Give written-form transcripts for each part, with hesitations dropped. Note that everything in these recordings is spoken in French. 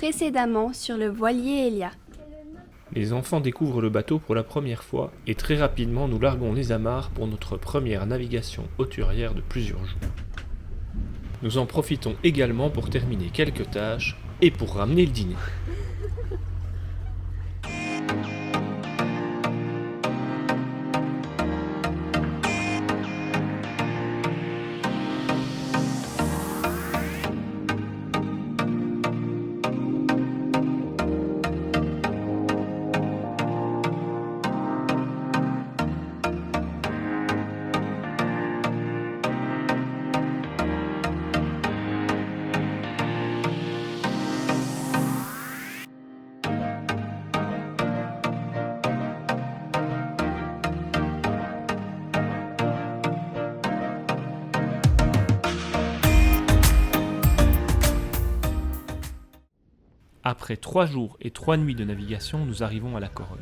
Précédemment sur le voilier Elia. Les enfants découvrent le bateau pour la première fois et très rapidement nous larguons les amarres pour notre première navigation hauturière de plusieurs jours. Nous en profitons également pour terminer quelques tâches et pour ramener le dîner. Après 3 jours et 3 nuits de navigation, nous arrivons à La Corogne.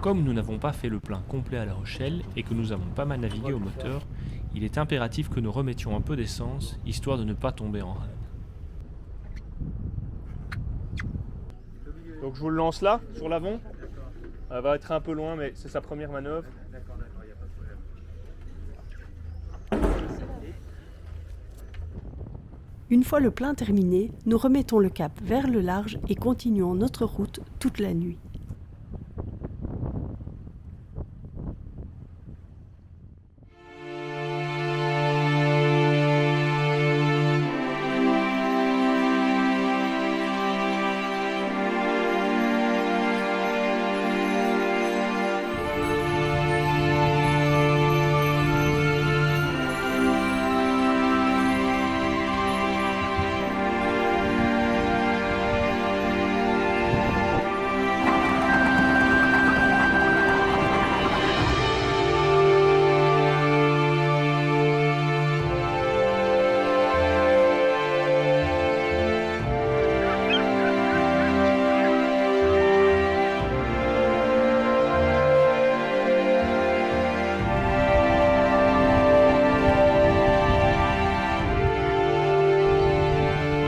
Comme nous n'avons pas fait le plein complet à La Rochelle et que nous avons pas mal navigué au moteur, il est impératif que nous remettions un peu d'essence, histoire de ne pas tomber en rade. Donc je vous le lance là, sur l'avant. Elle va être un peu loin, mais c'est sa première manœuvre. Une fois le plein terminé, nous remettons le cap vers le large et continuons notre route toute la nuit.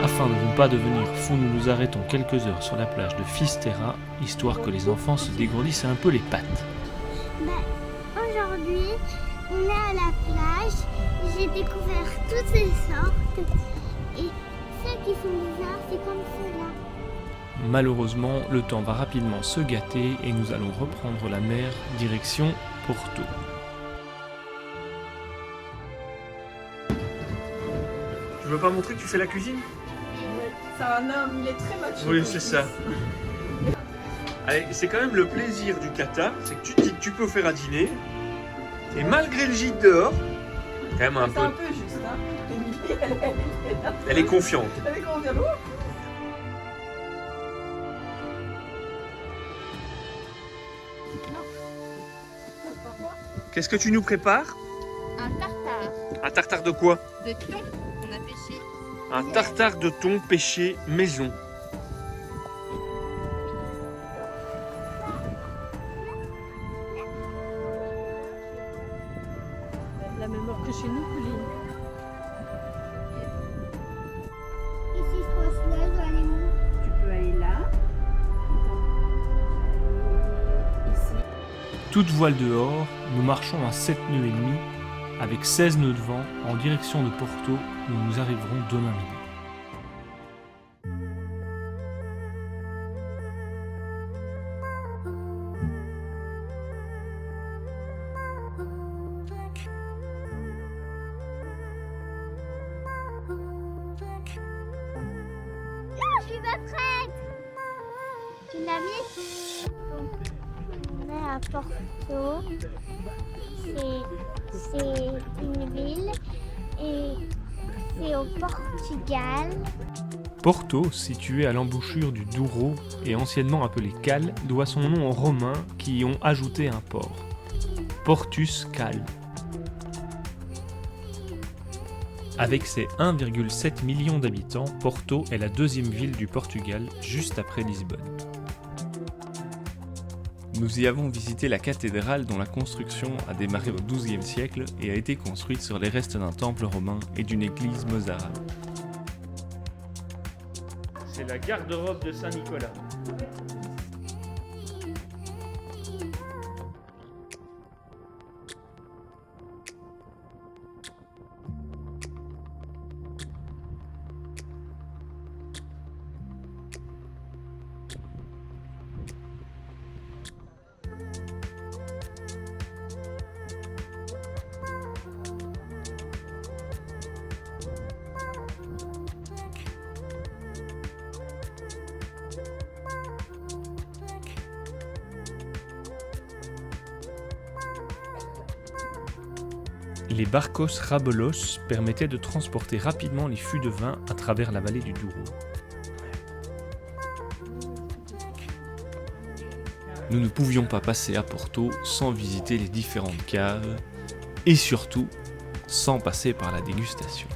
Afin de ne pas devenir fous, nous nous arrêtons quelques heures sur la plage de Fisterra, histoire que les enfants se dégourdissent un peu les pattes. Aujourd'hui, on est à la plage. J'ai découvert toutes ces sortes. Et ceux qui sont bizarres, c'est comme ceux-là. Malheureusement, le temps va rapidement se gâter et nous allons reprendre la mer direction Porto. Tu veux pas montrer que tu fais la cuisine ? C'est un homme, il est très macho. Oui, c'est ça. Allez, c'est quand même le plaisir du Qatar, c'est que tu te dis que tu peux faire à dîner, et malgré le gîte dehors, quand même un C'est peu... un peu juste, hein. Émilie, Elle est confiante. Elle est confiante. Qu'est-ce que tu nous prépares ? Un tartare Un tartare de quoi ? de thon qu'on a pêché. Un tartare de thon pêché maison. La même heure que chez nous, Pauline. Et si je passe là, je dois aller où? Tu peux aller là. Ici. Toute voile dehors, nous marchons à 7 nœuds et demi, avec 16 nœuds de vent, en direction de Porto, où nous arriverons demain midi. Je suis pas prête. Tu l'as mis? On est à Porto. C'est une ville et c'est au Portugal. Porto, situé à l'embouchure du Douro et anciennement appelé Cal, doit son nom aux Romains qui y ont ajouté un port. Portus Cal. Avec ses 1,7 million d'habitants, Porto est la deuxième ville du Portugal, juste après Lisbonne. Nous y avons visité la cathédrale dont la construction a démarré au XIIe siècle et a été construite sur les restes d'un temple romain et d'une église mozarabe. C'est la garde-robe de Saint-Nicolas. Les barcos rabolos permettaient de transporter rapidement les fûts de vin à travers la vallée du Douro. Nous ne pouvions pas passer à Porto sans visiter les différentes caves et surtout sans passer par la dégustation.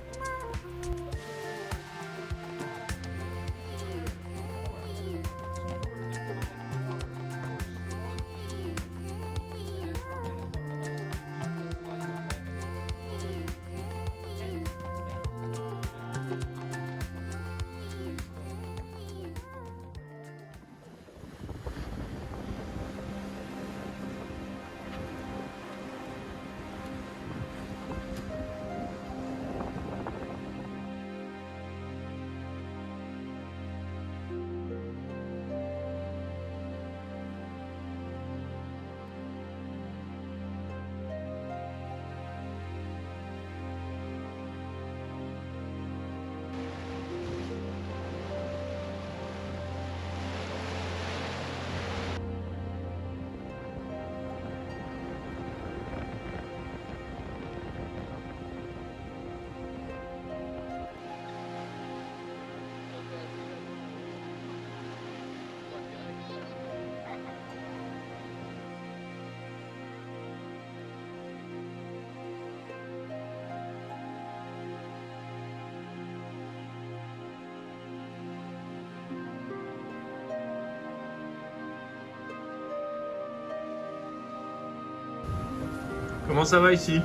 Comment ça va ici?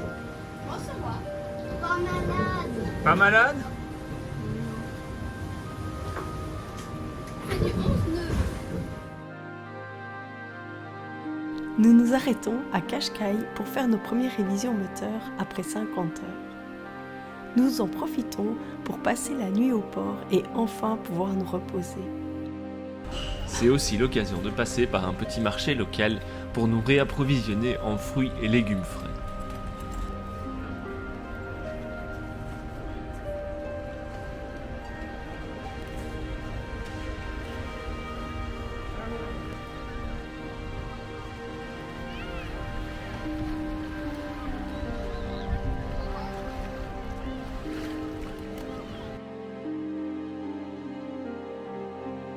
Moi, ça va. Pas malade. Pas malade? C'est du 11 nœuds. Nous nous arrêtons à Cascais pour faire nos premières révisions moteurs après 50 heures. Nous en profitons pour passer la nuit au port et enfin pouvoir nous reposer. C'est aussi l'occasion de passer par un petit marché local pour nous réapprovisionner en fruits et légumes frais.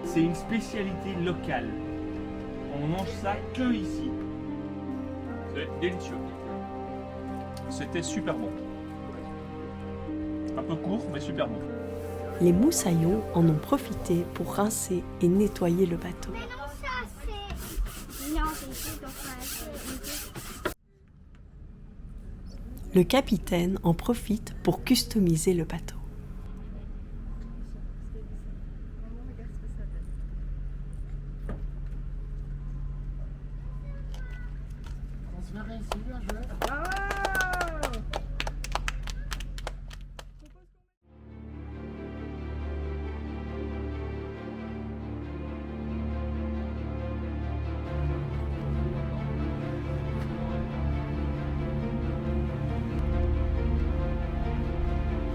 C'est une spécialité locale. On mange ça que ici. C'est délicieux. C'était super bon. Un peu court, mais super bon. Les moussaillons en ont profité pour rincer et nettoyer le bateau. Mais non, ça c'est... Non, c'est donc Le capitaine en profite pour customiser le bateau.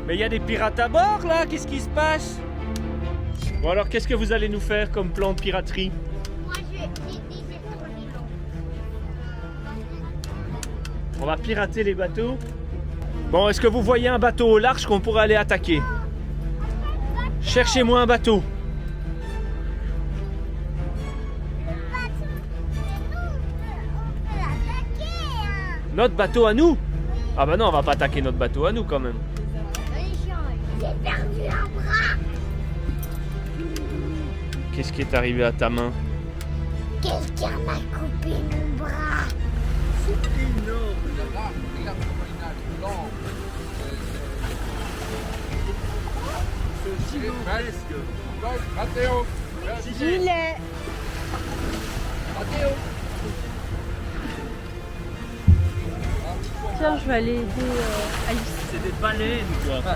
Mais il y a des pirates à bord là, qu'est-ce qui se passe? Bon alors qu'est-ce que vous allez nous faire comme plan de piraterie? Moi j'ai dit c'est trop long. On va pirater les bateaux. Bon, est-ce que vous voyez un bateau au large qu'on pourrait aller attaquer? Cherchez-moi un bateau. Notre bateau à nous? Ah bah non, on va pas attaquer notre bateau à nous quand même. J'ai perdu un bras. Qu'est-ce qui est arrivé à ta main? Quelqu'un m'a coupé mon bras. C'est gigantesque. Gilet. Tiens, je vais aller aider Alice. C'est des baleines, quoi.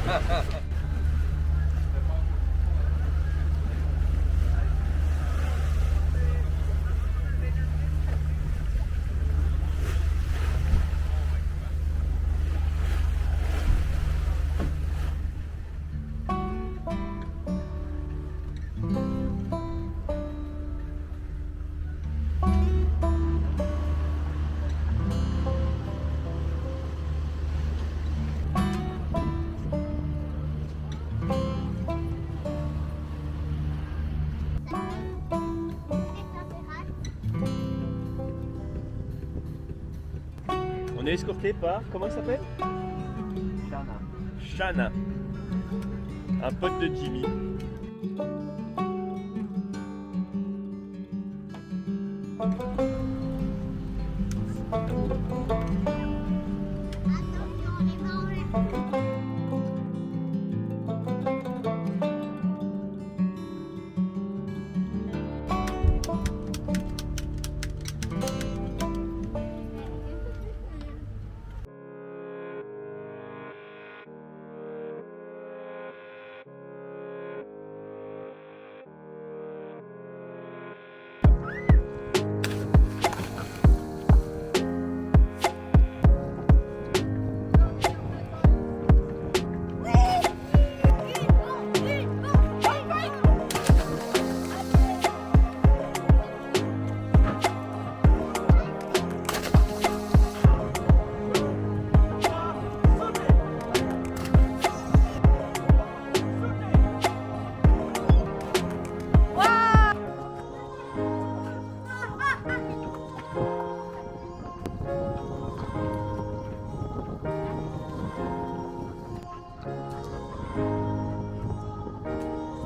On est escorté par, comment il s'appelle? Shana. Un pote de Jimmy.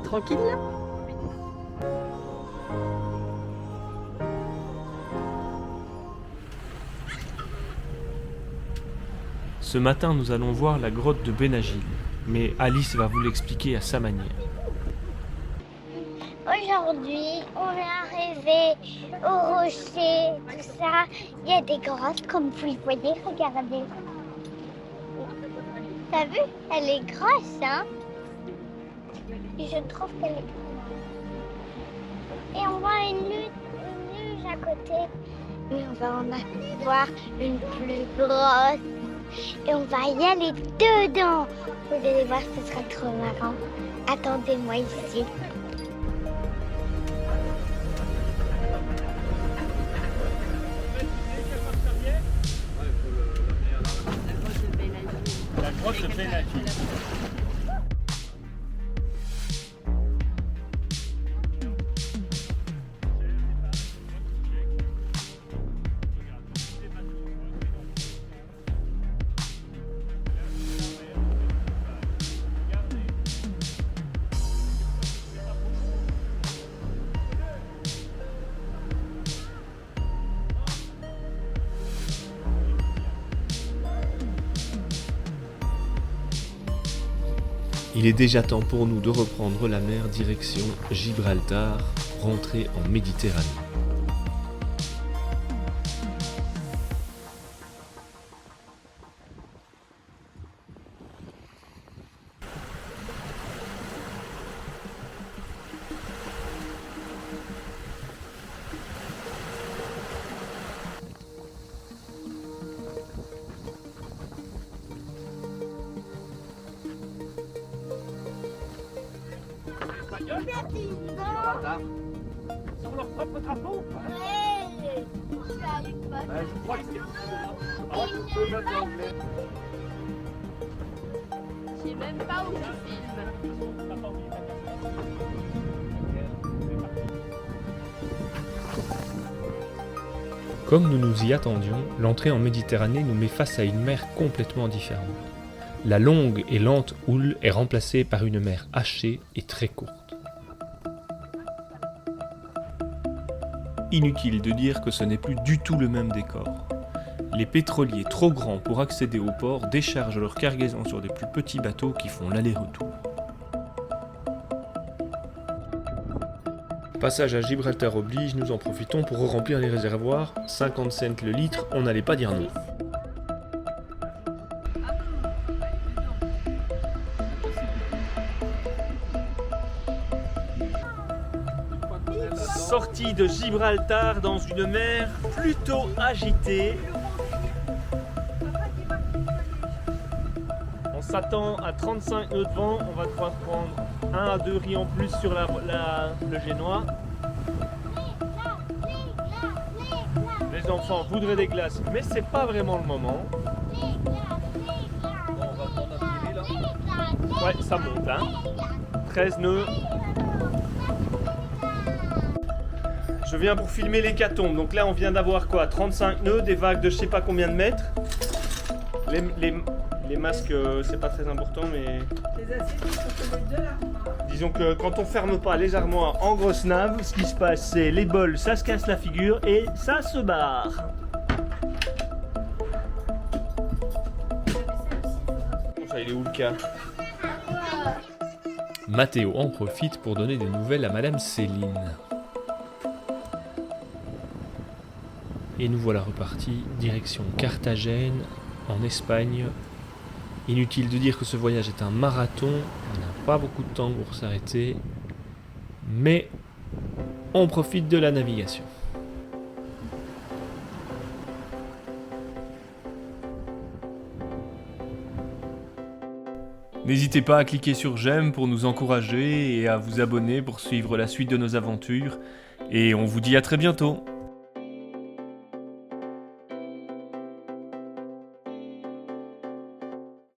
Tranquille là? Ce matin, nous allons voir la grotte de Benagil, mais Alice va vous l'expliquer à sa manière. Aujourd'hui, on est arrivé au rocher, tout ça. Il y a des grottes, comme vous le voyez, regardez. T'as vu? Elle est grosse, hein? Et je trouve qu'elle est grande. Et on voit une luge à côté. Mais on va en avoir une plus grosse. Et on va y aller dedans. Vous allez voir, ce sera trop marrant. Attendez-moi ici. La grotte de Benagil. Il est déjà temps pour nous de reprendre la mer direction Gibraltar, rentrer en Méditerranée. Sur leur propre drapeau. Je crois que c'est... Ah, je peux mettre l'anglais. Je sais même pas où je filme. Comme nous nous y attendions, l'entrée en Méditerranée nous met face à une mer complètement différente. La longue et lente houle est remplacée par une mer hachée et très courte. Inutile de dire que ce n'est plus du tout le même décor. Les pétroliers trop grands pour accéder au port déchargent leur cargaison sur des plus petits bateaux qui font l'aller-retour. Passage à Gibraltar oblige, nous en profitons pour remplir les réservoirs. 50 cents le litre, on n'allait pas dire non. Sortie de Gibraltar dans une mer plutôt agitée. On s'attend à 35 nœuds de vent, on va devoir prendre 1 à 2 riz en plus sur le génois. Les enfants voudraient des glaces, mais c'est pas vraiment le moment. Ouais, ça monte, hein. 13 nœuds. Je viens pour filmer l'hécatombe. Donc là, on vient d'avoir quoi? 35 nœuds, des vagues de je sais pas combien de mètres. Les masques, c'est pas très important, mais... Les assiettes sont comme les deux là. Disons que quand on ferme pas les armoires en grosse nave, ce qui se passe, c'est les bols, ça se casse la figure et ça se barre. Ça, il est où le cas? Mathéo en profite pour donner des nouvelles à Madame Céline. Et nous voilà repartis, direction Carthagène, en Espagne. Inutile de dire que ce voyage est un marathon, on n'a pas beaucoup de temps pour s'arrêter, mais on profite de la navigation. N'hésitez pas à cliquer sur j'aime pour nous encourager et à vous abonner pour suivre la suite de nos aventures. Et on vous dit à très bientôt.